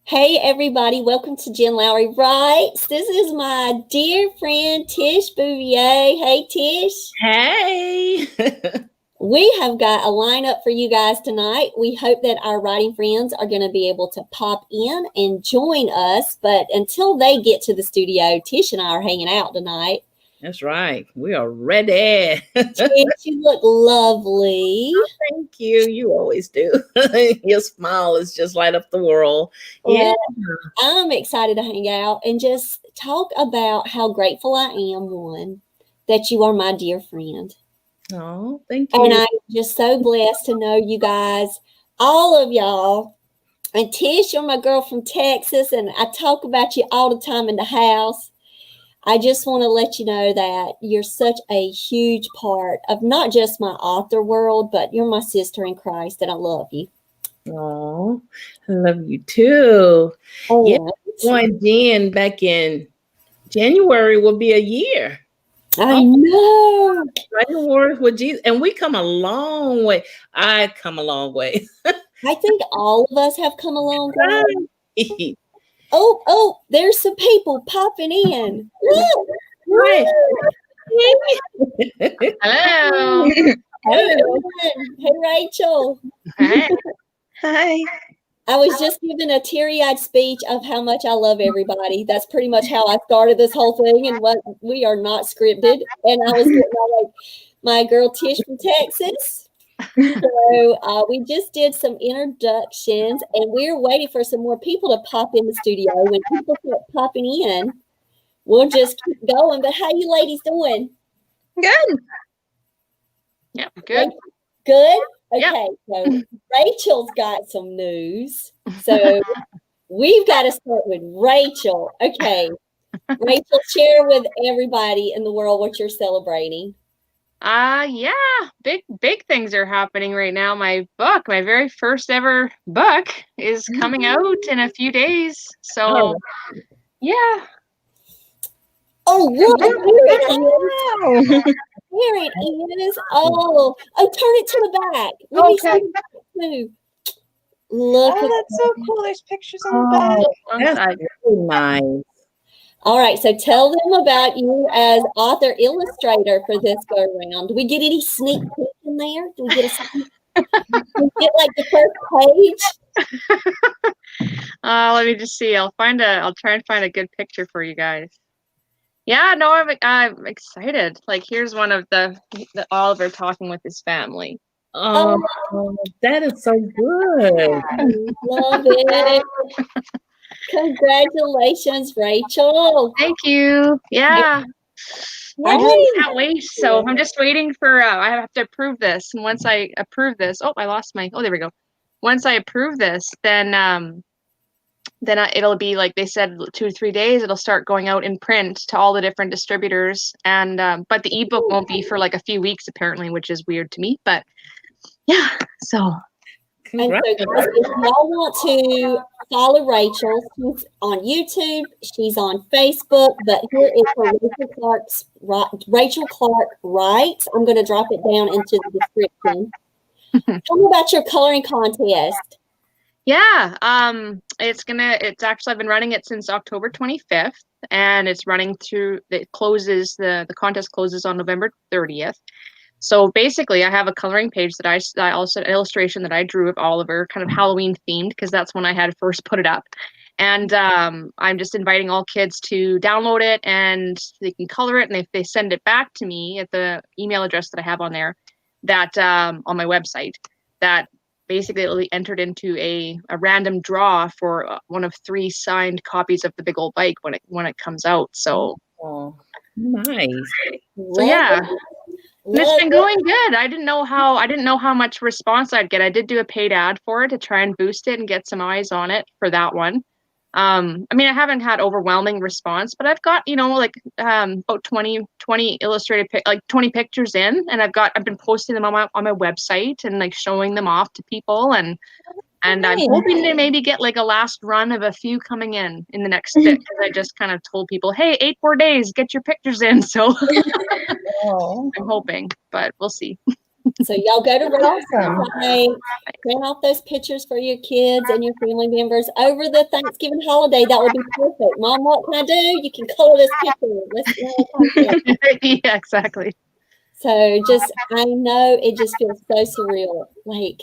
Hey everybody, welcome to Jen Lowry Writes. This is my dear friend Tish Bouvier. Hey Tish. Hey. We have got a lineup for you guys tonight. We hope that our writing friends are going to be able to pop in and join us. But until they get to the studio, Tish and I are hanging out tonight. That's right. We are ready. Tish, you look lovely. Thank you. You always do. Your smile is just light up the world. Yeah. Well, I'm excited to hang out and just talk about how grateful I am, one, that you are my dear friend. Oh, thank you. And I'm just so blessed to know you guys, all of y'all. And Tish, you're my girl from Texas, and I talk about you all the time in the house. I just want to let you know that you're such a huge part of not just my author world, but you're my sister in Christ, and I love you. Oh, I love you too. Oh, yeah. Joined Jen back in January will be a year. I know. Writing Wars with Jesus. And we come a long way. I come a long way. I think all of us have come a long way. Oh, there's some people popping in. Right. Hello. Hey, Rachel. Hi. Hi. I was just giving a teary-eyed speech of how much I love everybody. That's pretty much how I started this whole thing, and what we are not scripted. And I was getting my girl Tish from Texas. So we just did some introductions, and we're waiting for some more people to pop in the studio. When people start popping in, we'll just keep going. But how you ladies doing? Good. Yeah, good. Good? Okay, Yep. So Rachel's got some news. So we've got to start with Rachel. Okay. Rachel, share with everybody in the world what you're celebrating. Yeah, big things are happening right now. My book, my very first ever book, is coming out in a few days. So yeah. Oh, look, here it is. Oh, turn it to the back. Let me see the back too. Look. Oh, that's so cool. There's pictures on the back. That's really nice. All right, so tell them about you as author illustrator for this go around. Do we get any sneak peek in there? Do we get get like the first page? Let me just see. I'll try and find a good picture for you guys. Yeah, no, I'm excited. Like, here's one of the Oliver talking with his family. Oh, that is so good. Love it. Congratulations, Rachel. Thank you. Yeah. I can't wait. So I'm just waiting for, I have to approve this. And once I approve this, I lost my, there we go. Once I approve this, then it'll be, like they said, 2 to 3 days. It'll start going out in print to all the different distributors. And, but the ebook won't be for like a few weeks apparently, which is weird to me, but yeah, so. And so guys, if y'all want to follow Rachel, she's on YouTube, she's on Facebook, but here is her Rachel Clark Writes. I'm going to drop it down into the description. Tell me about your coloring contest. Yeah, it's actually, I've been running it since October 25th, and it's running through, the contest closes on November 30th. So basically, I have a coloring page that I also, an illustration that I drew of Oliver, kind of Halloween themed, because that's when I had first put it up. And I'm just inviting all kids to download it, and they can color it. And if they send it back to me at the email address that I have on there, that on my website, that basically it'll be entered into a random draw for one of 3 signed copies of The Big Old Bike when it comes out. So nice. So yeah. And it's been going good. I didn't know how much response I'd get. I did do a paid ad for it to try and boost it and get some eyes on it for that one. I mean, I haven't had overwhelming response, but I've got, about 20 illustrated, 20 pictures in, and I've been posting them on my website and like showing them off to people, and I'm hoping to maybe get like a last run of a few coming in the next bit, because I just kind of told people, hey, 8 more days, get your pictures in. So I'm hoping, but we'll see. So y'all go to Rachel's awesome. website, print off those pictures for your kids and your family members over the Thanksgiving holiday. That would be perfect. Mom, what can I do? You can color this picture. Let's Yeah, exactly. So just, I know it just feels so surreal, like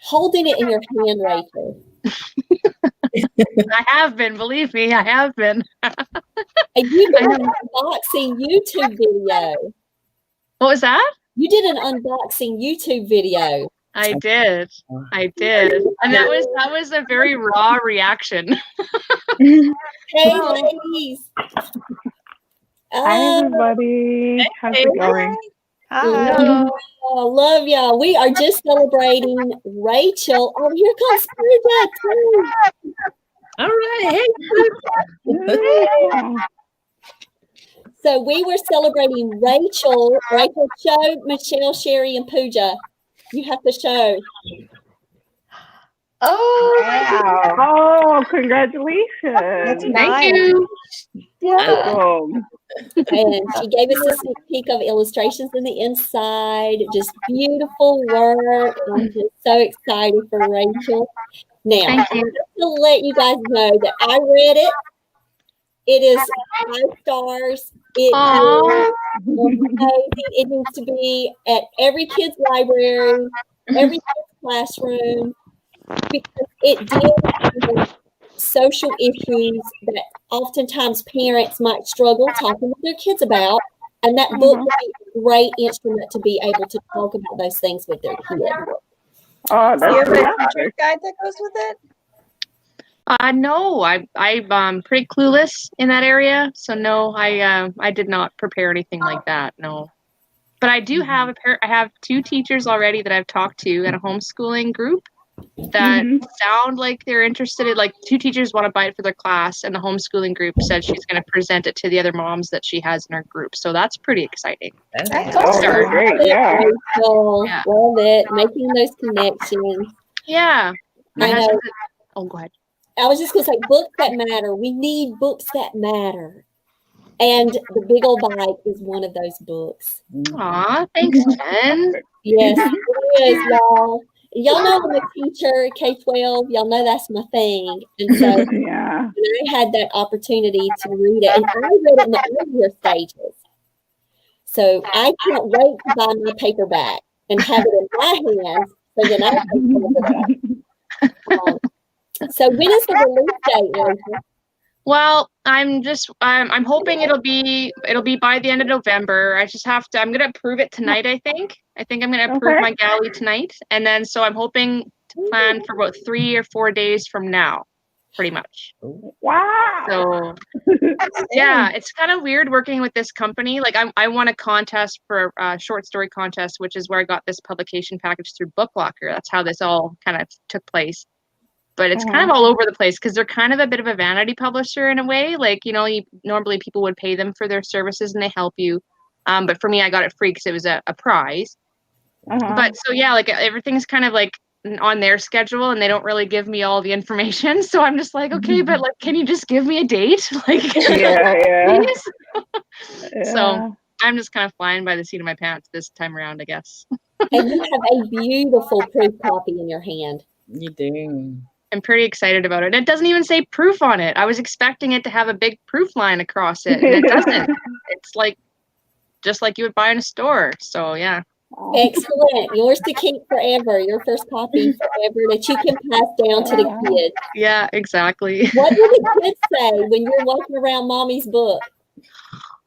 holding it in your hand, Rachel. I have been, believe me, I have been. And you did an unboxing YouTube video. What was that? You did an unboxing YouTube video. I did. And that was a very raw reaction. Hey, ladies. Hi, everybody. How's it going? Hi. Love y'all. We are just celebrating Rachel. Oh, here comes Pooja too. All right. Hey. So we were celebrating Rachel. Rachel, show Michelle, Sherry, and Pooja. You have to show. Oh, wow. Oh, congratulations. That's Thank nice. you. Welcome. And she gave us a sneak peek of illustrations in the inside. Just beautiful work. I'm just so excited for Rachel. Now, Thank you. just to let you guys know that I read it. It is 5 stars. It is amazing. It needs to be at every kid's library, every kid's classroom, because it deals with social issues that oftentimes parents might struggle talking with their kids about. And that book would be a great instrument to be able to talk about those things with their kids. Oh, Do you have that's a fantastic. teacher's guide that goes with it? No, I'm pretty clueless in that area, so no, I did not prepare anything like that. No, but I do have I have 2 teachers already that I've talked to in a homeschooling group that sound like they're interested in, like 2 teachers want to buy it for their class, and the homeschooling group said she's going to present it to the other moms that she has in her group. So that's pretty exciting. That's Oh, awesome. great. Yeah. Rachel, Yeah. love it. Making those connections. Yeah. My I know. husband. Oh, go ahead. I was just going to say, books that matter. We need books that matter. And The Big Old Bite is one of those books. Aw, thanks, Jen. Yes, it is, y'all. Y'all know I'm a teacher, K-12. Y'all know that's my thing. And so Yeah. when I had that opportunity to read it, and I read it in the earlier stages. So I can't wait to buy my paperback and have it in my hands so then I can pick it up. So when is the release date, Rachel? Well, I'm hoping it'll be by the end of November. I just have to, I'm gonna approve it tonight, I think. I'm gonna approve my galley tonight. And then so I'm hoping to plan for about 3 or 4 days from now, pretty much. Wow. So yeah, it's kind of weird working with this company. Like I won a contest for a short story contest, which is where I got this publication package through BookLocker. That's how this all kind of took place. But it's kind of all over the place because they're kind of a bit of a vanity publisher in a way. Like, normally people would pay them for their services and they help you. But for me, I got it free because it was a prize. But so, yeah, like everything's kind of like on their schedule and they don't really give me all the information. So I'm just like, okay, but like, can you just give me a date? Like, Yeah. So I'm just kind of flying by the seat of my pants this time around, I guess. And you have a beautiful proof copy in your hand. You do. I'm pretty excited about it. It doesn't even say proof on it. I was expecting it to have a big proof line across it, and it doesn't. It's like just like you would buy in a store. So yeah. Excellent. Yours to keep forever. Your first copy forever that you can pass down to the kids. Yeah, exactly. What do the kids say when you're walking around mommy's book?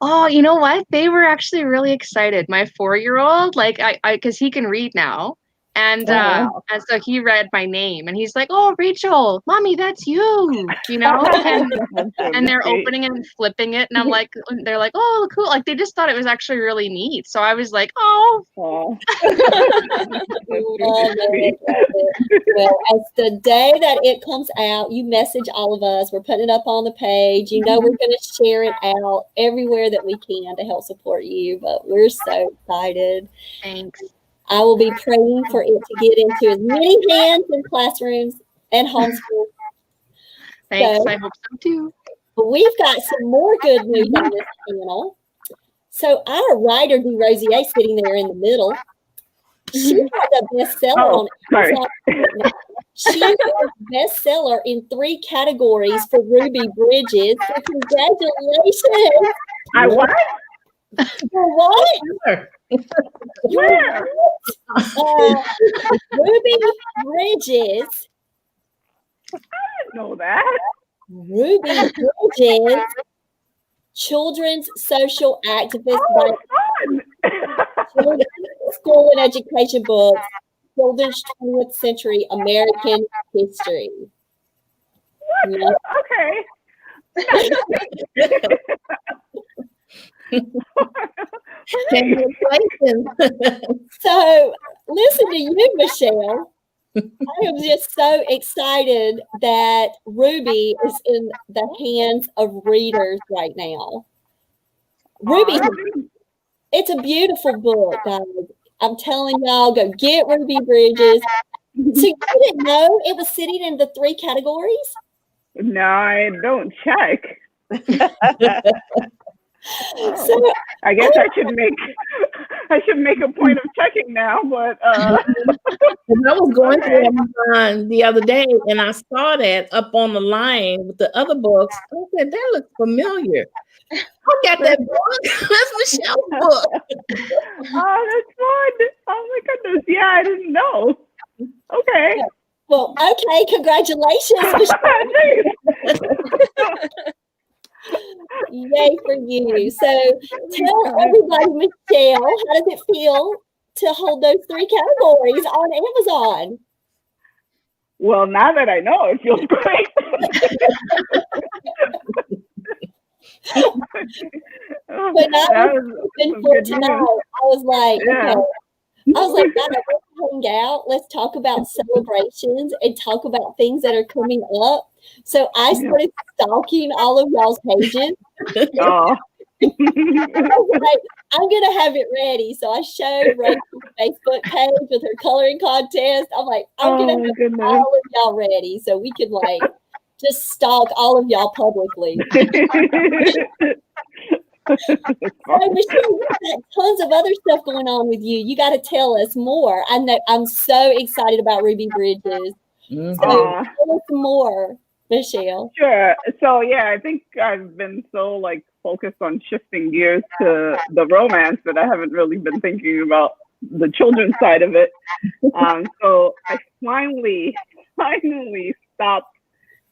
Oh, you know what? They were actually really excited. My 4-year-old, like because he can read now. And and so he read my name and he's like, "Oh, Rachel, mommy, that's you," and they're opening it and flipping it. And they're like, "Oh, cool." Like they just thought it was actually really neat. So I was like, "Oh." Love it. Well, as the day that it comes out, you message all of us. We're putting it up on the page. We're going to share it out everywhere that we can to help support you. But we're so excited. Thanks. I will be praying for it to get into as many hands in classrooms and homeschools. Thanks. So, I hope so too. We've got some more good news on this panel. So our writer, DeRosier, sitting there in the middle, She has a bestseller Oh, on sorry. Amazon. She has a bestseller in 3 categories for Ruby Bridges. So congratulations. I what? For what? Sure. Where? Ruby Bridges. I didn't know that. Ruby Bridges, children's social activist by Oh, fun. children's school and education books, children's 20th century American history. Yeah. Okay. Congratulations. So, listen to you, Michelle. I am just so excited that Ruby is in the hands of readers right now. Ruby, it's a beautiful book, guys. I'm telling y'all, go get Ruby Bridges. So you didn't know it was sitting in the 3 categories? No, I don't check. So I guess I should make a point of checking now, but And I was going Okay. through Amazon the other day and I saw that up on the line with the other books. I said, that looks familiar. I got that book. That's Michelle's book. oh, that's fun. Oh my goodness. Yeah, I didn't know. Okay. well, okay, congratulations, Michelle. Yay for you. So tell everybody, Michelle, how does it feel to hold those 3 categories on Amazon? Well, now that I know, it feels great. When I was open for tonight, I was like, Yeah. okay. I was like, God, let's hang out. Let's talk about celebrations and talk about things that are coming up. So I started stalking all of y'all's pages. Oh. I was like, I'm gonna have it ready. So I showed Rachel's Facebook page with her coloring contest. I'm like, I'm gonna have goodness. all of y'all ready so we can like just stalk all of y'all publicly. So Michelle, you've got tons of other stuff going on with you. You got to tell us more. I know I'm so excited about Ruby Bridges. So tell us more, Michelle. Sure. So yeah, I think I've been so like focused on shifting gears to the romance that I haven't really been thinking about the children's side of it. So I finally stopped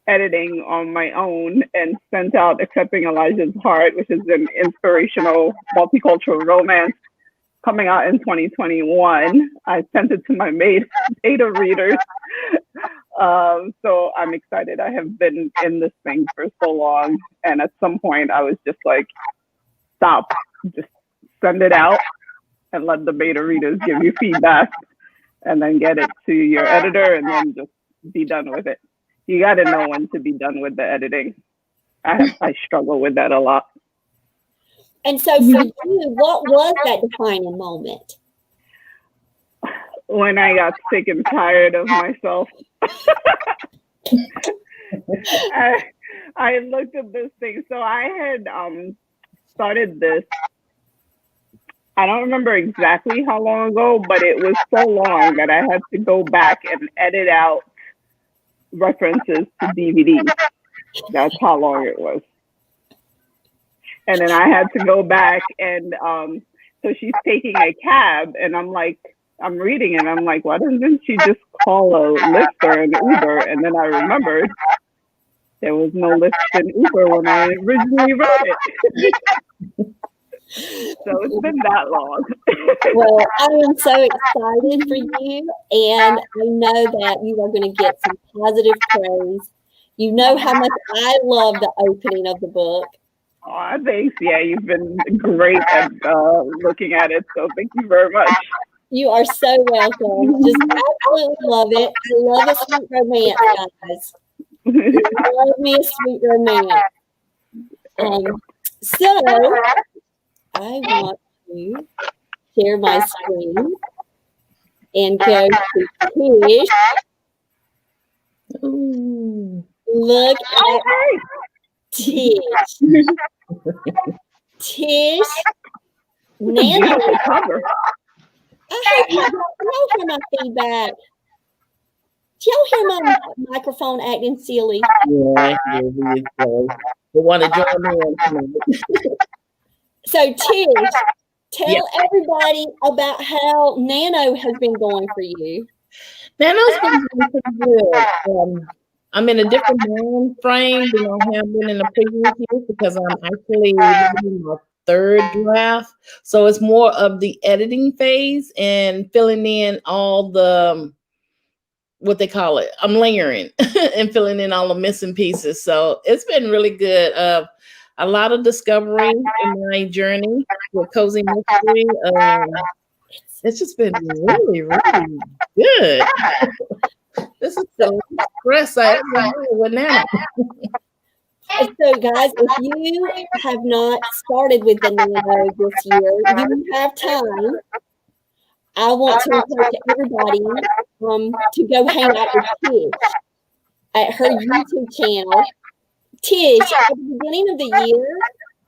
editing on my own and sent out Accepting Elijah's Heart, which is an inspirational multicultural romance coming out in 2021. I sent it to my beta readers. So I'm excited. I have been in this thing for so long. And at some point I was just like, stop, just send it out and let the beta readers give you feedback and then get it to your editor and then just be done with it. You got to know when to be done with the editing. I struggle with that a lot. And so for you, what was that defining moment? When I got sick and tired of myself. I looked at this thing. So I had started this. I don't remember exactly how long ago, but it was so long that I had to go back and edit out references to DVDs. That's how long it was. And then I had to go back and so she's taking a cab and I'm like, I'm reading and I'm like, why doesn't she just call a Lyft or an Uber? And then I remembered there was no Lyft and Uber when I originally wrote it. So it's been that long. Well, I am so excited for you, and I know that you are going to get some positive praise. You know how much I love the opening of the book. Oh, thanks. Yeah, you've been great at looking at it, so thank you very much. You are so welcome. Just absolutely love it. I love a sweet romance, guys. I love me a sweet romance. So I want to share my screen and go to Tish. Ooh. Look at Tish. Tish, Nancy, cover. I hope y'all hear my feedback. Do y'all hear my microphone acting silly? Yeah, we want to join in tonight. So, Tish, tell Yeah. everybody about how Nano has been going for you. Nano's been doing pretty good. I'm in a different mind frame than I have been in the previous years because I'm actually reading my third draft. So it's more of the editing phase and filling in all the what they call it. I'm layering and filling in all the missing pieces. So it's been really good. A lot of discovery in my journey with Cozy Mystery. It's just been really, really good. This is the stress I ever had with Nana. So, guys, if you have not started with the Nano this year, you have time. I want to encourage everybody to go hang out with Tish at her YouTube channel. Tish, at the beginning of the year,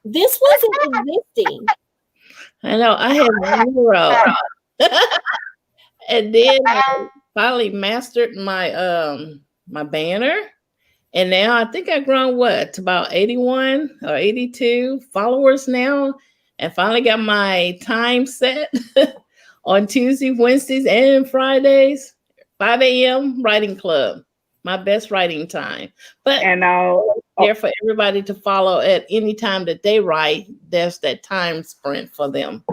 this wasn't existing. I know. I had 0. And then I finally mastered my my banner. And now I think I've grown to about 81 or 82 followers now. And finally got my time set on Tuesday, Wednesdays, and Fridays, 5 a.m. writing club. My best writing time. But And there for everybody to follow at any time that they write. There's that time sprint for them.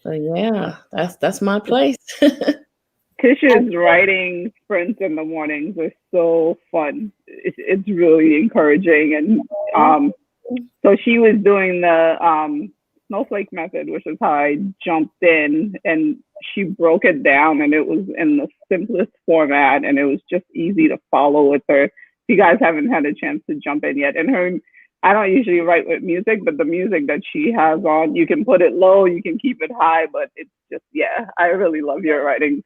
So yeah, that's my place. Tish's writing sprints in the mornings are so fun. It's really encouraging. And so she was doing the snowflake method, which is how I jumped in, and she broke it down, and it was in the simplest format, and it was just easy to follow with her. If you guys haven't had a chance to jump in yet, and I don't usually write with music, but the music that she has on, you can put it low, you can keep it high, but it's just, yeah, I really love your writing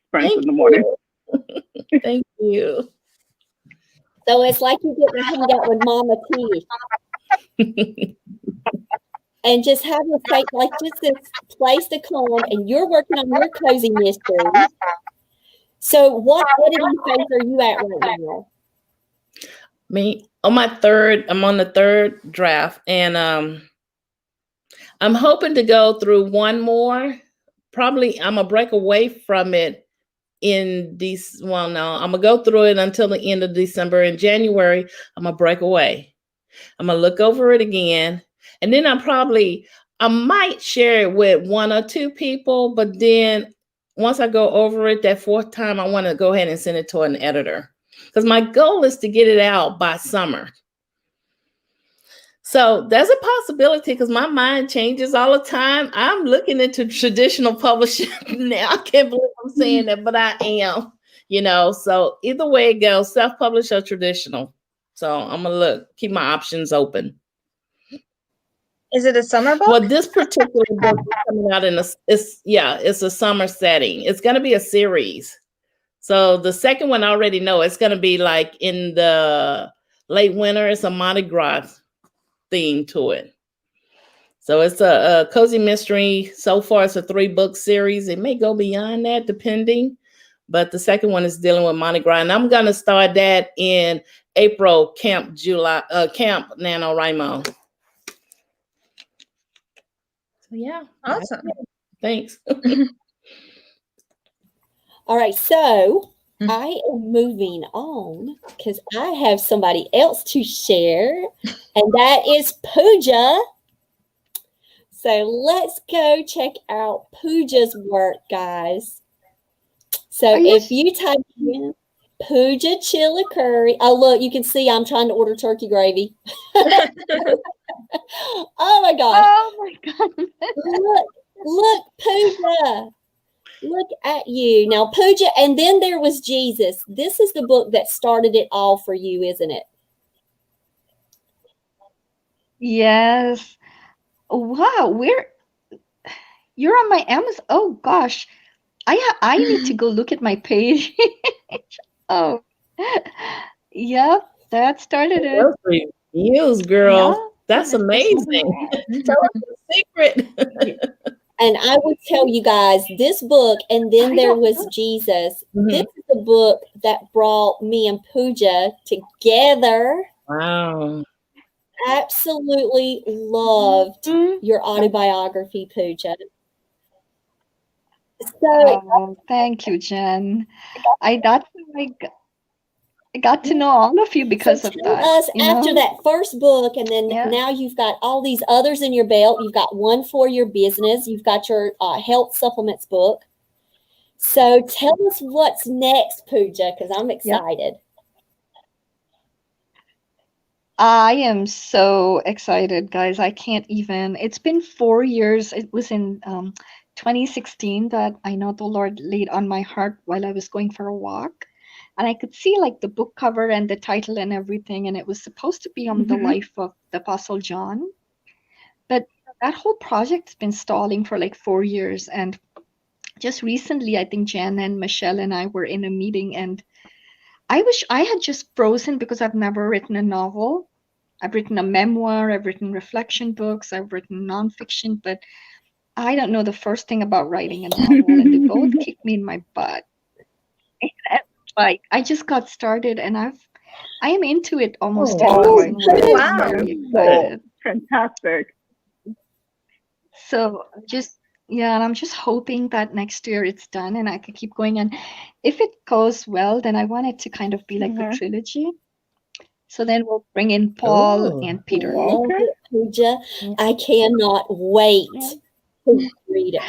sprints in the morning. Thank you. So it's like you get to hang out with Mama Tish. And just have a place, like just this place to come, and you're working on your Cozy Mystery. So what editing phase are you at right now? Me on my third, I'm on the third draft, and I'm hoping to go through one more. Probably I'm gonna break away from it in this. Well, no, I'm gonna go through it until the end of December. In January, I'm gonna break away. I'm gonna look over it again, and then I might share it with 1 or 2 people, but then once I go over it that 4th time, I want to go ahead and send it to an editor because my goal is to get it out by summer. So there's a possibility because my mind changes all the time. I'm looking into traditional publishing now. I can't believe I'm saying that, but I am, so either way it goes, self-published or traditional. So I'm gonna keep my options open. Is it a summer book? Well, this particular book is coming out it's a summer setting. It's gonna be a series. So the second one I already know it's gonna be like in the late winter. It's a Mardi Gras theme to it. So it's a Cozy Mystery. So far, it's a 3-book series. It may go beyond that, depending. But the second one is dealing with Mardi Gras, and I'm gonna start that in April. Camp NaNoWriMo. So yeah, awesome. Thanks. All right, so I am moving on because I have somebody else to share, and that is Pooja. So let's go check out Pooja's work, guys. So if you type in Pooja Chili Curry, oh look, you can see I'm trying to order turkey gravy. Oh my gosh! Oh my god! Look, Pooja. Look at you. Now, Pooja, and then there was Jesus. This is the book that started it all for you, isn't it? Yes. Wow, you're on my Amazon. Oh gosh. I need to go look at my page. Oh. Yep, that started it. Those reviews, girl. Yeah. That's amazing. Tell us the secret. And I would tell you guys this book, and then there was Jesus. This is the book that brought me and Pooja together. Wow. Absolutely loved your autobiography, Pooja. So thank you, Jen. I got to know all of you because of tell that. us after that first book, and then Yeah. now you've got all these others in your belt. You've got one for your business. You've got your health supplements book. So tell us what's next, Pooja, because I'm excited. I am so excited, guys. I can't even. It's been 4 years. It was in 2016 that I know the Lord laid on my heart while I was going for a walk. And I could see like the book cover and the title and everything. And it was supposed to be on the life of the Apostle John. But that whole project's been stalling for like 4 years. And just recently, I think Jan and Michelle and I were in a meeting, and I wish I had just frozen because I've never written a novel. I've written a memoir, I've written reflection books, I've written nonfiction, but I don't know the first thing about writing a novel, and they both kicked me in my butt. And, like, I just got started, and I am into it almost 10,000 words. I'm very excited. Fantastic. So and I'm just hoping that next year it's done and I could keep going. And if it goes well, then I want it to kind of be like a trilogy. So then we'll bring in Paul and Peter. Okay. Pooja, I cannot wait to read it.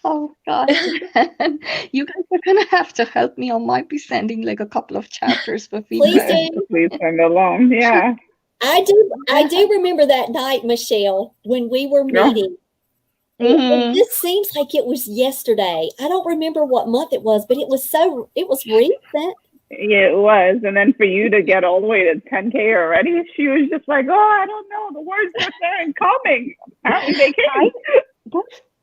Oh gosh. You guys are gonna have to help me. I might be sending like a couple of chapters for feedback. Please do. Please send along. Yeah. I do remember that night, Michelle, when we were meeting. It seems like it was yesterday. I don't remember what month it was, but it was recent. Yeah, it was. And then for you to get all the way to 10K already, she was just like, oh, I don't know. The words just aren't coming. Apparently they came.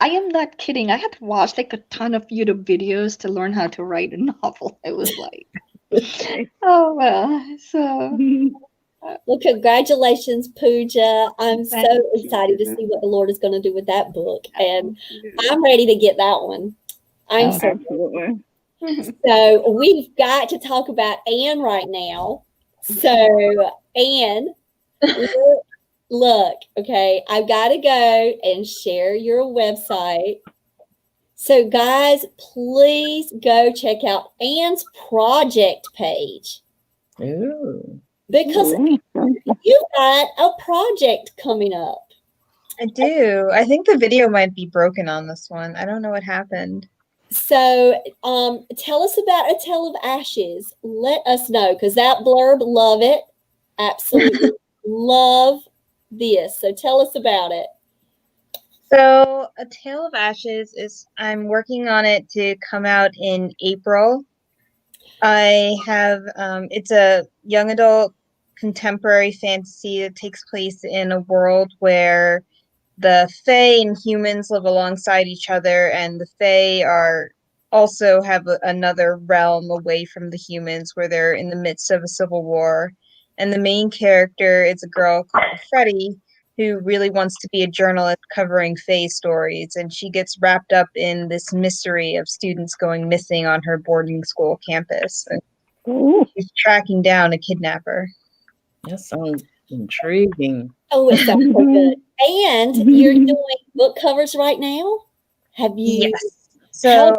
I am not kidding. I had to watch like a ton of YouTube videos to learn how to write a novel. It was like, oh, well, so. Well, congratulations, Pooja. I'm so excited to see what the Lord is going to do with that book. And I'm ready to get that one. I'm so absolutely. So we've got to talk about Anne right now. So Anne, look, okay, I've got to go and share your website. So guys, please go check out Anne's project page. Ooh. Because you've got a project coming up. I do. I think the video might be broken on this one. I don't know what happened. So tell us about A Tale of Ashes. Let us know, because that blurb, love it. Absolutely love this. So tell us about it. So A Tale of Ashes is, I'm working on it to come out in April. I have, it's a young adult contemporary fantasy that takes place in a world where the Fae and humans live alongside each other, and the Fae also have another realm away from the humans where they're in the midst of a civil war. And the main character is a girl called Freddie, who really wants to be a journalist covering Fae stories, and she gets wrapped up in this mystery of students going missing on her boarding school campus. And she's tracking down a kidnapper. That sounds intriguing. Oh, it sounds so good. And you're doing book covers right now? Have you? Yes. So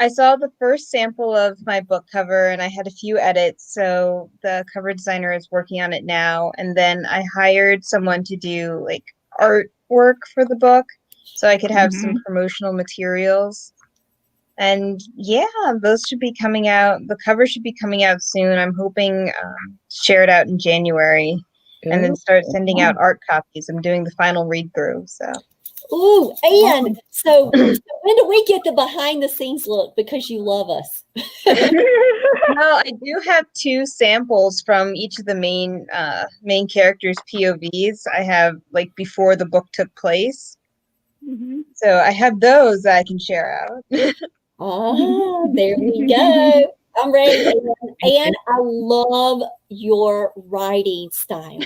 I saw the first sample of my book cover, and I had a few edits. So the cover designer is working on it now. And then I hired someone to do like artwork for the book so I could have some promotional materials. And yeah, those should be coming out. The cover should be coming out soon. I'm hoping to share it out in January and then start sending out art copies. I'm doing the final read through. So. Ooh, and so when do we get the behind the scenes look, because you love us? Well, I do have 2 samples from each of the main characters' POVs. I have like before the book took place. So I have those that I can share out. Oh, there we go. I'm ready. And I love your writing style.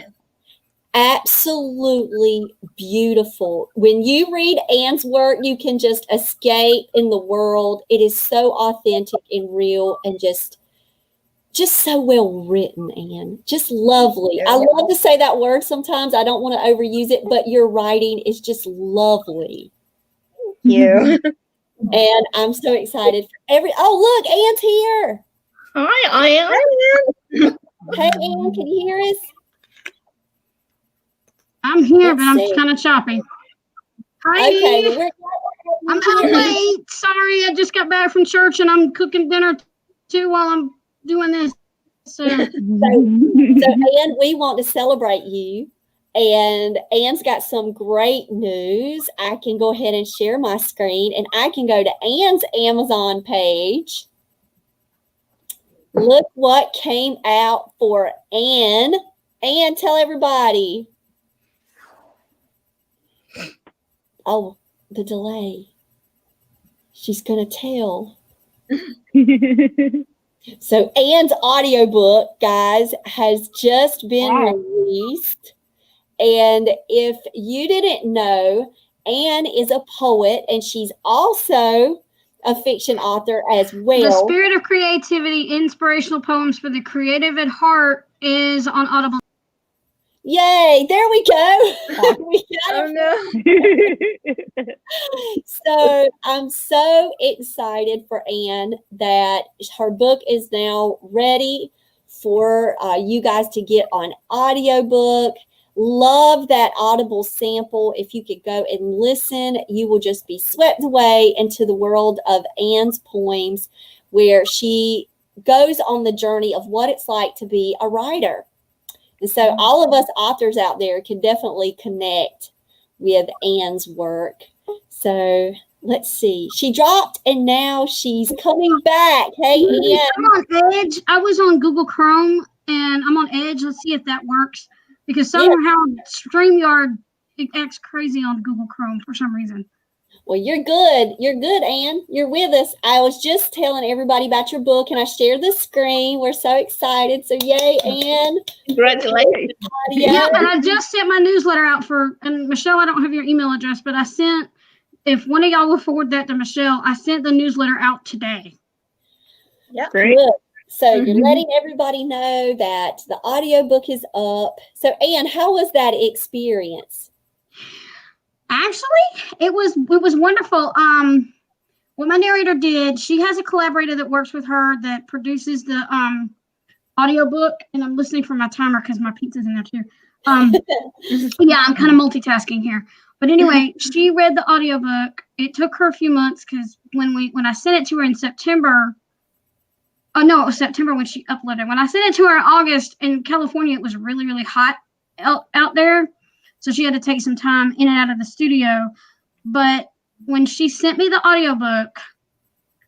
absolutely beautiful. When you read Anne's work, you can just escape in the world. It is so authentic and real and just so well written, Anne. Just lovely. I love to say that word sometimes. I don't want to overuse it, but your writing is just lovely. Thank you. And I'm so excited for look, Anne's here. Hi, Anne. Hey, Anne, can you hear us? I'm here, but I'm kind of choppy. Hi. Okay, I'm out late. Sorry, I just got back from church and I'm cooking dinner too while I'm doing this. So Anne, we want to celebrate you. And Anne's got some great news. I can go ahead and share my screen and I can go to Anne's Amazon page. Look what came out for Anne. Anne, tell everybody. Oh, the delay. She's going to tell. So Anne's audiobook, guys, has just been released. And if you didn't know, Anne is a poet and she's also a fiction author as well. The Spirit of Creativity, Inspirational Poems for the Creative at Heart is on Audible. Yay, there we go. We got no. So I'm so excited for Anne that her book is now ready for you guys to get on audiobook. Love that Audible sample. If you could go and listen, you will just be swept away into the world of Anne's poems, where she goes on the journey of what it's like to be a writer. And so all of us authors out there can definitely connect with Anne's work. So let's see. She dropped and now she's coming back. Hey, Anne. I'm on Edge. I was on Google Chrome and I'm on Edge. Let's see if that works. Because somehow StreamYard acts crazy on Google Chrome for some reason. Well, you're good. You're good, Anne. You're with us. I was just telling everybody about your book, and I shared the screen. We're so excited. So, yay, Anne. Congratulations. Yeah, and I just sent my newsletter out and Michelle, I don't have your email address, but if one of y'all will forward that to Michelle, I sent the newsletter out today. Yeah. Great. Good. So you're letting everybody know that the audiobook is up. So, Anne, how was that experience? Actually, it was wonderful. What my narrator did, she has a collaborator that works with her that produces the audiobook, and I'm listening for my timer because my pizza's in there too. Yeah, I'm kind of multitasking here. But anyway, she read the audiobook. It took her a few months because when I sent it to her in September. Oh, no, it was September when she uploaded. When I sent it to her in August, in California, it was really, really hot out there. So she had to take some time in and out of the studio. But when she sent me the audiobook,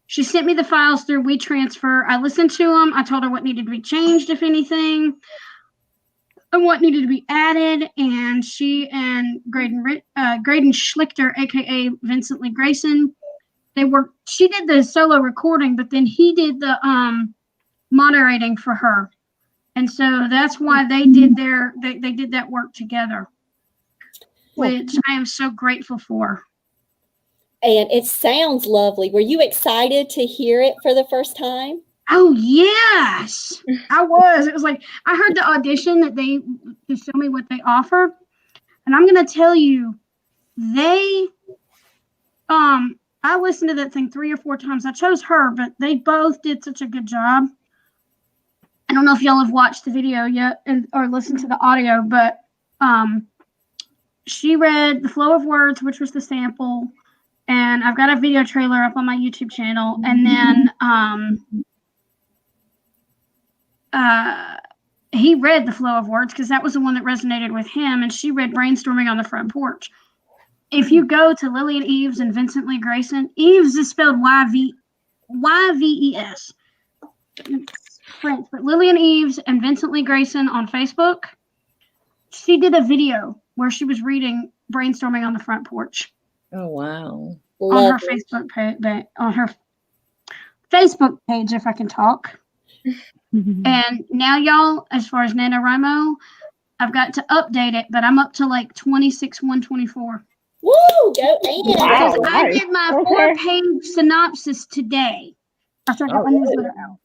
she sent me the files through WeTransfer. I listened to them. I told her what needed to be changed, if anything, and what needed to be added. And she and Graydon Schlichter, a.k.a. Vincent Lee Grayson, she did the solo recording, but then he did the moderating for her. And so that's why they did they did that work together, which I am so grateful for. And it sounds lovely. Were you excited to hear it for the first time? Oh, yes, I was. It was like, I heard the audition that to show me what they offer. And I'm going to tell you, I listened to that thing 3 or 4 times. I chose her, but they both did such a good job. I don't know if y'all have watched the video yet or listened to the audio, but she read The Flow of Words, which was the sample, and I've got a video trailer up on my YouTube channel. And then he read The Flow of Words because that was the one that resonated with him, and she read Brainstorming on the Front Porch. If you go to Lillian Eves and Vincent Lee Grayson, Eves is spelled Y-V-E-S. French, but Lillian Eves and Vincent Lee Grayson on Facebook, she did a video where she was reading Brainstorming on the Front Porch. Oh, wow. On her Facebook page, if I can talk. And now, y'all, as far as NaNoWriMo, I've got to update it, but I'm up to like 26,124. Woo! Go Ann. Wow, Because I nice. did my Okay. 4-page synopsis today after I got my newsletter out.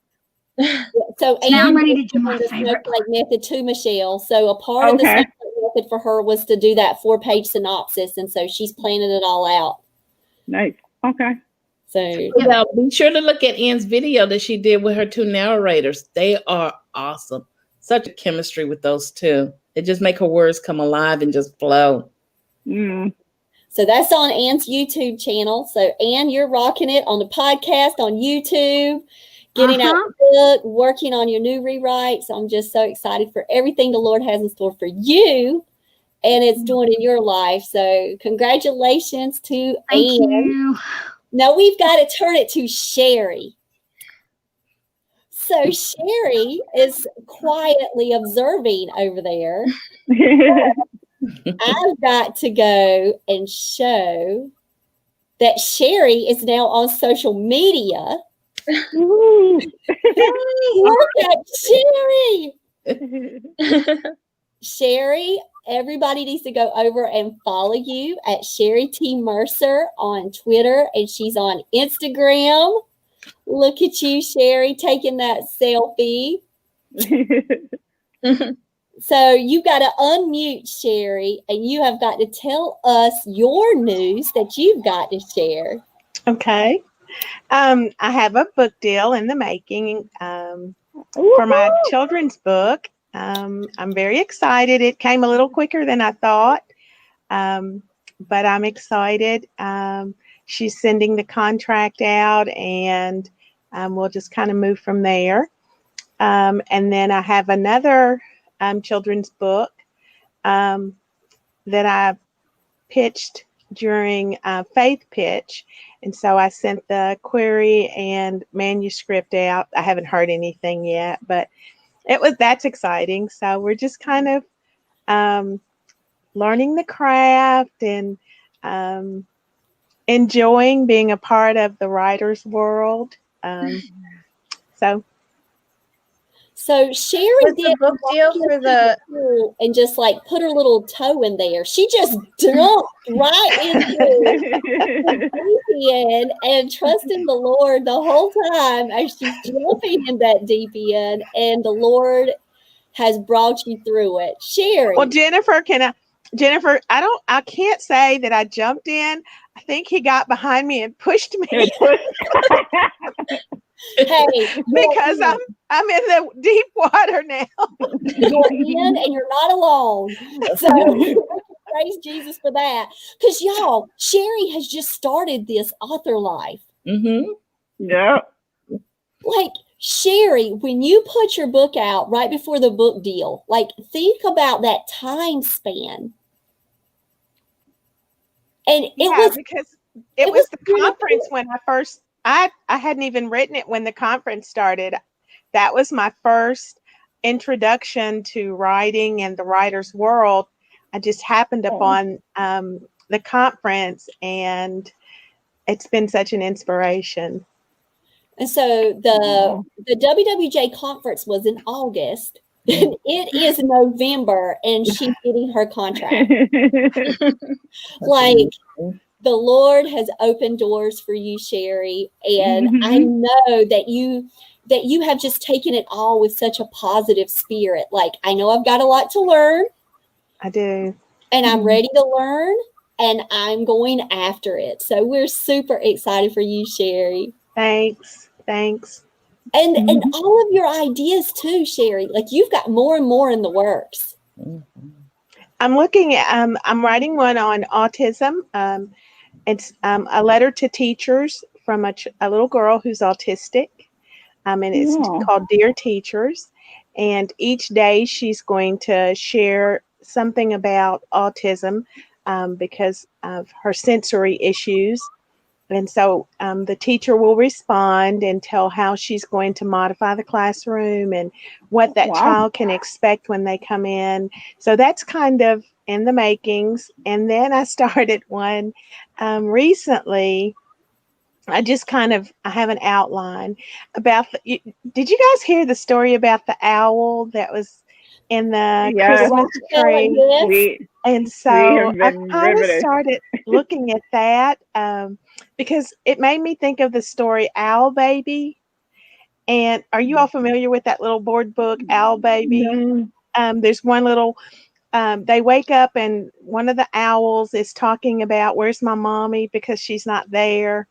So Now I'm Ann ready is to do my doing the favorite snowflake method to Michelle. So a part of the Okay. snowflake method for her was to do that 4-page synopsis, and so she's planning it all out. Nice. Okay. So Now, be sure to look at Ann's video that she did with her 2 narrators. They are awesome. Such a chemistry with those 2. It just make her words come alive and just flow. Mm. So that's on Ann's YouTube channel. So Ann, you're rocking it on the podcast, on YouTube, getting out the book, working on your new rewrites. I'm just so excited for everything the Lord has in store for you and it's doing in your life. So congratulations to Thank Ann. you. Now we've got to turn it to Sherry. So Sherry is quietly observing over there. I've got to go and show that Sherry is now on social media. Look at Sherry. Sherry, everybody needs to go over and follow you at Sherry T. Mercer on Twitter, and she's on Instagram. Look at you, Sherry, taking that selfie. So you've got to unmute, Sherry, and you have got to tell us your news that you've got to share. Okay. I have a book deal in the making for my children's book. I'm very excited. It came a little quicker than I thought, but I'm excited. She's sending the contract out, and we'll just kind of move from there. And then I have another children's book that I pitched during Faith Pitch. And so I sent the query and manuscript out. I haven't heard anything yet, but that's exciting. So we're just kind of learning the craft and enjoying being a part of the writer's world. So Sherry What's did the book deal for the pool and just like put her little toe in there. She just jumped right into the deep end and trusting the Lord the whole time as she's jumping in that deep end, and the Lord has brought you through it. Sherry. Well, Jennifer, I can't say that I jumped in. I think he got behind me and pushed me. Hey, because I'm in the deep water now. You're in and you're not alone. So praise Jesus for that. Because y'all, Sherry has just started this author life. Mm-hmm. Yeah. Like, Sherry, when you put your book out right before the book deal, like, think about that time span. And because it was the conference when I hadn't even written it when the conference started. That was my first introduction to writing and the writer's world. I just happened upon the conference, and it's been such an inspiration. And so the WWJ conference was in August. And it is November, and she's getting her contract. Like, the Lord has opened doors for you, Sherry, and I know that you have just taken it all with such a positive spirit. Like, I know I've got a lot to learn. I do. And I'm ready to learn, and I'm going after it. So we're super excited for you, Sherry. Thanks. And all of your ideas too, Sherry. Like, you've got more and more in the works. I'm looking at I'm writing one on autism. It's a letter to teachers from a little girl who's autistic. And it's called Dear Teachers. And each day she's going to share something about autism because of her sensory issues. And so the teacher will respond and tell how she's going to modify the classroom and what that child can expect when they come in. So that's kind of in the makings. And then I started one recently I just I have an outline about did you guys hear the story about the owl that was in the Yes, Christmas tree? Yes. And we so have I been kind of riveted. started looking at that because it made me think of the story Owl Baby. And are you all familiar with that little board book, Owl Baby? No. There's one little, they wake up and one of the owls is talking about where's my mommy because she's not there.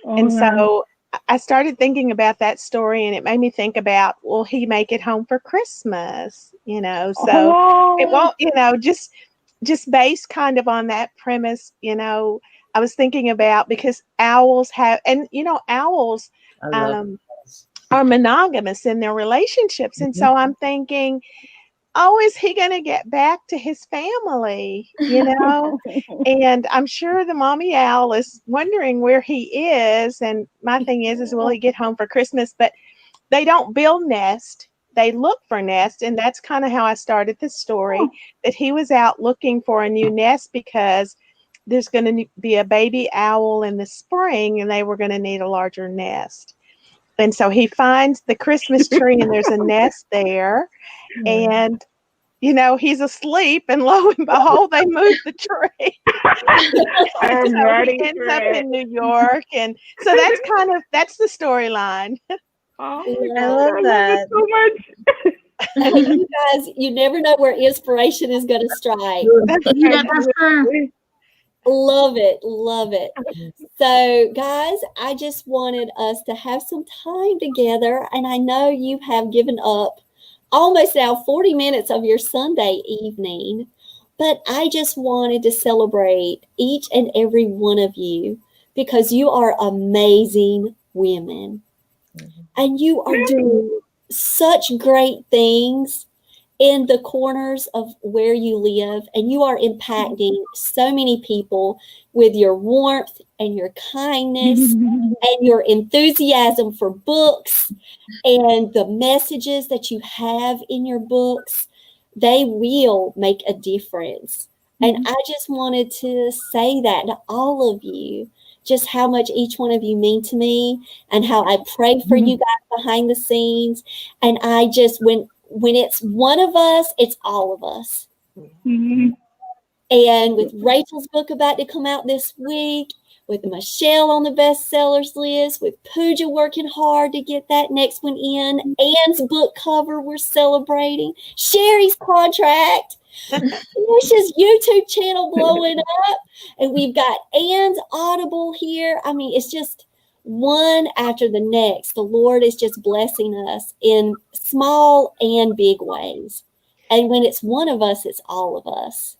And so I started thinking about that story, and it made me think about, will he make it home for Christmas? So it won't, just based kind of on that premise, I was thinking about because owls have, and owls I love are monogamous in their relationships. And so I'm thinking, oh, is he going to get back to his family? And I'm sure the mommy owl is wondering where he is. And my thing is will he get home for Christmas? But they don't build nest. They look for nest. And that's kind of how I started the story, that he was out looking for a new nest because there's going to be a baby owl in the spring and they were going to need a larger nest. And so he finds the Christmas tree and there's a nest there. And, he's asleep, and lo and behold, they moved the tree. I'm So ready he ends for up it. in New York. And so that's the storyline. Oh I my love God, I love that. it so much. I mean, you guys, you never know where inspiration is going to strike. Yeah, that's true. Love it. Love it. So, guys, I just wanted us to have some time together. And I know you have given up almost now 40 minutes of your Sunday evening, but I just wanted to celebrate each and every one of you because you are amazing women. And you are doing such great things in the corners of where you live, and you are impacting so many people with your warmth and your kindness and your enthusiasm for books and the messages that you have in your books. They will make a difference. And I just wanted to say that to all of you, just how much each one of you mean to me and how I pray for you guys behind the scenes. And I just, when it's one of us, it's all of us. And with Rachel's book about to come out this week, with Michelle on the bestsellers list, with Pooja working hard to get that next one in, Anne's book cover we're celebrating, Sherry's contract, Trisha's YouTube channel blowing up, and we've got Anne's Audible here. I mean, it's just one after the next. The Lord is just blessing us in small and big ways. And when it's one of us, it's all of us.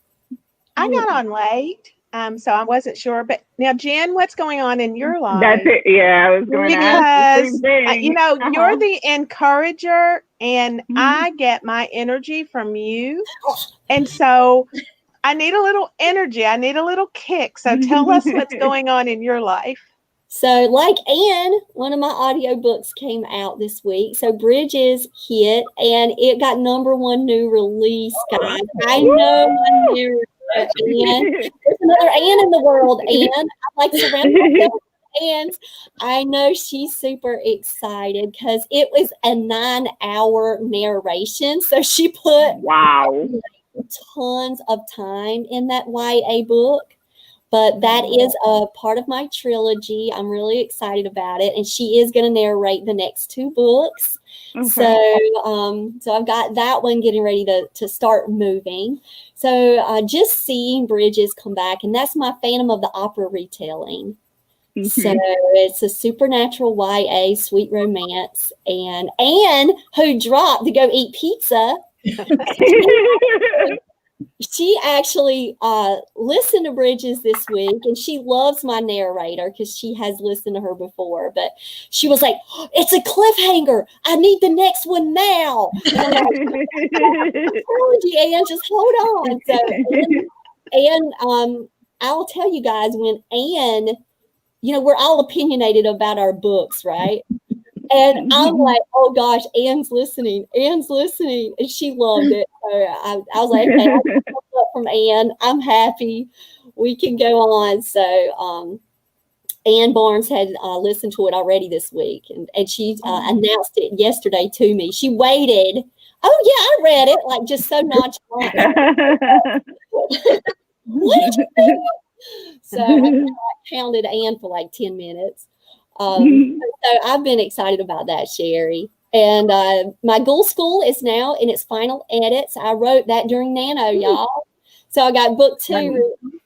I got on late, so I wasn't sure. But now, Jen, what's going on in your life? That's it. Yeah, I was going to ask the same Because, thing. you're the encourager, and I get my energy from you. And so I need a little energy. I need a little kick. So tell us what's going on in your life. So, like Anne, one of my audiobooks came out this week. So, Bridges hit, and it got #1 new release, guys. I know my new Anne. There's another Anne in the world, Anne. I'm like surrounded myself with Anne's. I know she's super excited because it was a 9-hour narration. So, she put tons of time in that YA book. But that is a part of my trilogy. I'm really excited about it. And she is going to narrate the next 2 books. So I've got that one getting ready to start moving. So just seeing Bridges come back, and that's my Phantom of the Opera retelling. So it's a supernatural YA, sweet romance. And Anne, who dropped to go eat pizza, she actually listened to Bridges this week, and she loves my narrator because she has listened to her before. But she was like, "It's a cliffhanger. I need the next one now." And I'm like, Anne, just hold on. So, and I'll tell you guys, when Anne, we're all opinionated about our books, right? And I'm like, oh gosh, Anne's listening. And she loved it. So I was like, okay, I got up from Anne. I'm happy. We can go on. So Ann Barnes had listened to it already this week, and she announced it yesterday to me. She waited. Oh yeah, I read it, like just so nonchalant. What did you think? So I hounded Ann for like 10 minutes. So I've been excited about that, Sherry. And my Ghoul School is now in its final edits. I wrote that during Nano, y'all. So I got book 2 written.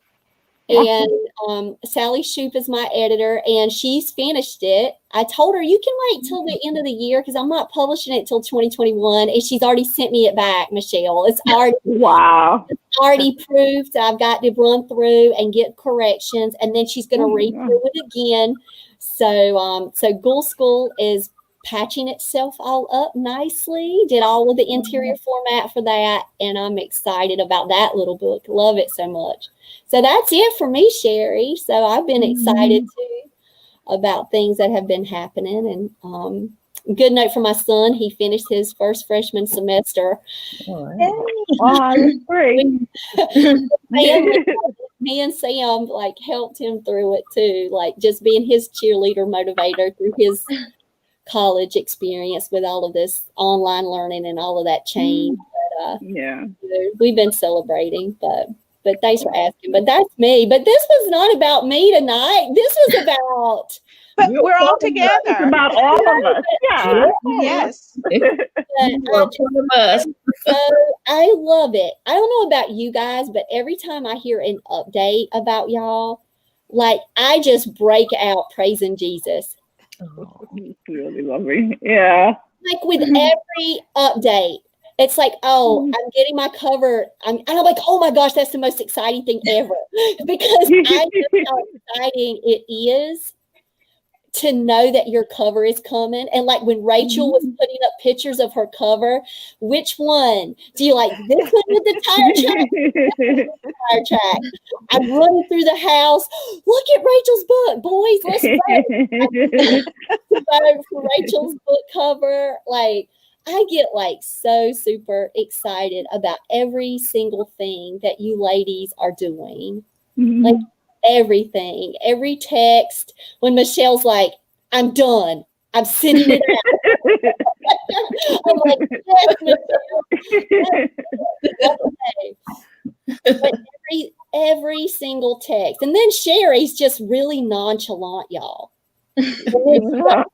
And Sally Shoup is my editor, and she's finished it. I told her, you can wait till the end of the year because I'm not publishing it till 2021. And she's already sent me it back, Michelle. It's already already proved. I've got to run through and get corrections, and then she's going to read through it again. So Ghoul School is patching itself all up nicely. Did all of the interior format for that, and I'm excited about that little book. Love it so much. So that's it for me, Sherry. So I've been excited too about things that have been happening. And good note for my son. He finished his first freshman semester. Oh, that's great. Me and Sam like helped him through it too, like just being his cheerleader motivator through his college experience with all of this online learning and all of that change. But, we've been celebrating, but thanks for asking. But that's me. But this was not about me tonight. This was about. But we're all together. It's about all of us. Yeah. Yes. So I love it. I don't know about you guys, but every time I hear an update about y'all, like I just break out praising Jesus. It's really lovely. Yeah. Like with every update, it's like, oh, I'm getting my cover. And I'm like, oh my gosh, that's the most exciting thing ever. Because I know how exciting it is to know that your cover is coming. And like when Rachel was putting up pictures of her cover, which one? Do you like this one with the tire track? I'm running through the house. Look at Rachel's book, boys. Let's vote for Rachel's book cover. Like I get like so super excited about every single thing that you ladies are doing. Like everything, every text. When Michelle's like, I'm done. I'm sending it out. I'm like, yes, Michelle. But every single text. And then Sherry's just really nonchalant, y'all. And it's like,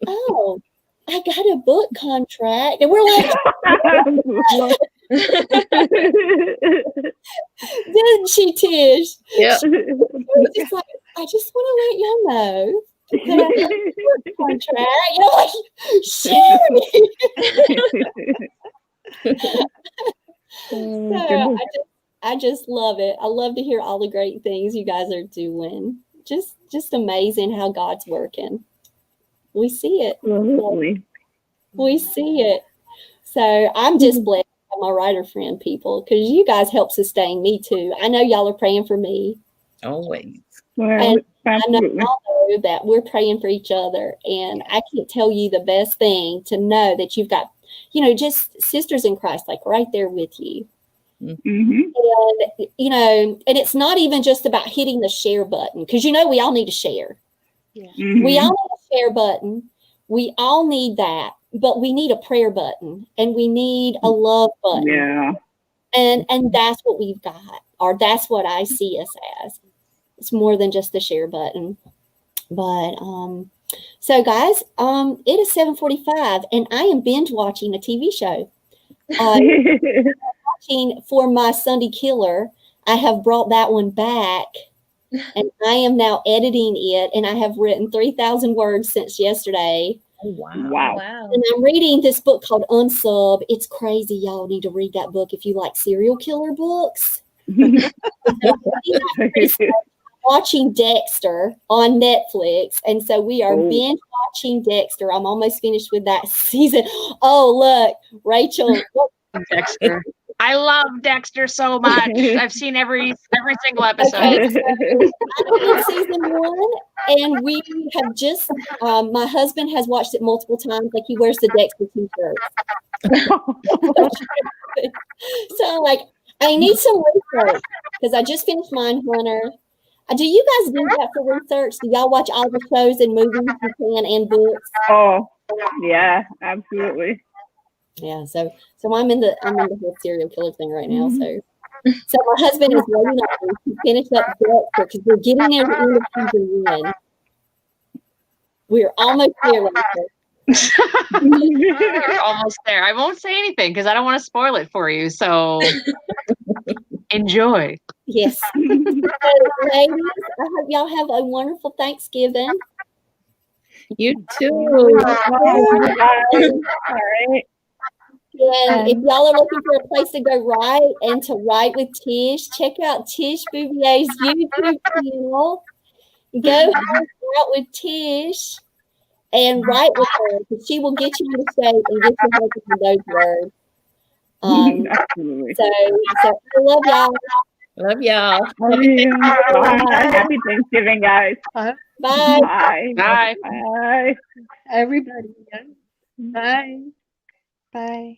oh, I got a book contract. And we're like, didn't she, Tish? Yeah. Just like, I just want to let y'all know that I have a book contract. You're like, Sherry. So I just love it. I love to hear all the great things you guys are doing. Just amazing how God's working. We see it. We see it. So I'm just blessed by my writer friend people because you guys help sustain me too. I know y'all are praying for me. Always. And I know that we're praying for each other. And I can't tell you the best thing to know that you've got, just sisters in Christ, like right there with you. And, and it's not even just about hitting the share button because, we all need to share. Yeah. We all need a share button. We all need that, but we need a prayer button and we need a love button. Yeah. And that's what we've got, or that's what I see us as. It's more than just the share button. But so guys, it is 7:45 and I am binge watching a TV show. Watching For My Sunday Killer. I have brought that one back and I am now editing it and I have written 3,000 words since yesterday. Oh, wow. And I'm reading this book called Unsub. It's crazy. Y'all need to read that book if you like serial killer books. Watching Dexter on Netflix. And so we are binge watching Dexter. I'm almost finished with that season. Oh, look, Rachel. Dexter. I love Dexter so much. I've seen every single episode. Okay, so I'm in season 1, and we have just, my husband has watched it multiple times. Like he wears the Dexter t-shirt. So I'm like, I need some research because I just finished Mindhunter. Do you guys do that for research? Do y'all watch all the shows and movies you can and books? Oh, yeah, absolutely. Yeah, so I'm in the whole serial killer thing right now. So my husband is waiting on me to finish up Dexter because we're getting near the end of season 1. We're almost there, Lisa. You're almost there. I won't say anything because I don't want to spoil it for you. So enjoy. Yes. So, ladies, I hope y'all have a wonderful Thanksgiving. You too. All right. And if y'all are looking for a place to go write and to write with Tish, check out Tish Bouvier's YouTube channel. Go hang out with Tish and write with her because she will get you into shape and get you focused on those words. Absolutely. So I love y'all. Love y'all. Bye. Happy Thanksgiving, guys. Bye. Bye. Bye. Bye. Everybody. Bye. Bye.